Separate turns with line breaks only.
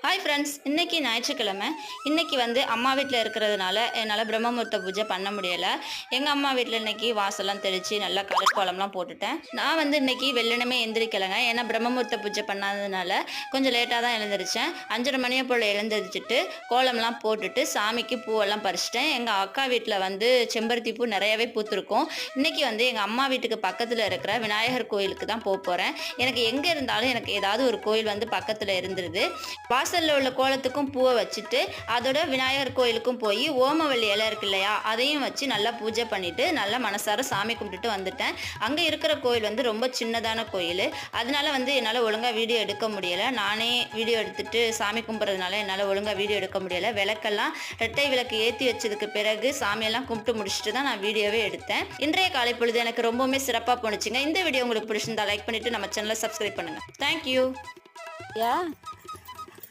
Hi friends, இன்னைக்கு ஞாயிற்றுக்கிழமை. இன்னைக்கு வந்து அம்மா வீட்டில் இருக்கிறதுனால என்னால் பிரம்மமுகூர்த்த பூஜை பண்ண முடியலை. எங்கள் அம்மா வீட்டில் இன்னைக்கு வாசல்லாம் தெளித்து நல்லா கலர் கோலம்லாம் போட்டுட்டேன். நான் வந்து இன்னைக்கு வெள்ளனமே எந்திரிக்கலைங்க. ஏன்னா பிரம்மமுகூர்த்த பூஜை பண்ணாததுனால கொஞ்சம் லேட்டாக தான் எழுந்திரிச்சேன். 5:30 மணியை போல் எழுந்திரிச்சிட்டு கோலம்லாம் போட்டுட்டு சாமிக்கு பூவெல்லாம் பறிச்சிட்டேன். எங்கள் அக்கா வீட்டில் வந்து செம்பருத்தி பூ நிறையவே பூத்துருக்கும். இன்னைக்கு வந்து எங்கள் அம்மா வீட்டுக்கு பக்கத்தில் இருக்கிற விநாயகர் கோயிலுக்கு தான் போகிறேன். எனக்கு எங்கே இருந்தாலும் எனக்கு ஏதாவது ஒரு கோயில் வந்து பக்கத்தில் இருந்துருது. வாசலில் உள்ள கோலத்துக்கும் பூவை வச்சுட்டு அதோட விநாயகர் கோயிலுக்கும் போய் ஓமவல்லி இலை இருக்கு இல்லையா, அதையும் வச்சு நல்லா பூஜை பண்ணிவிட்டு நல்லா மனசார சாமி கும்பிட்டுட்டு வந்துட்டேன். அங்கே இருக்கிற கோயில் வந்து ரொம்ப சின்னதான கோயில். அதனால வந்து என்னால் ஒழுங்காக வீடியோ எடுக்க முடியலை. நானே வீடியோ எடுத்துகிட்டு சாமி கும்பிட்றதுனால என்னால் ஒழுங்காக வீடியோ எடுக்க முடியலை. விளக்கெல்லாம் ரெட்டை விளக்கு ஏற்றி வச்சதுக்கு பிறகு சாமியெல்லாம் கும்பிட்டு முடிச்சுட்டு தான் நான் வீடியோவே எடுத்தேன். இன்றைய காலை பொழுது எனக்கு ரொம்பவுமே சிறப்பாக போணுச்சுங்க. இந்த வீடியோ உங்களுக்கு பிடிச்சிருந்தா லைக் பண்ணிவிட்டு நம்ம சேனலை சப்ஸ்கிரைப் பண்ணுங்கள். தேங்க்யூ.
யா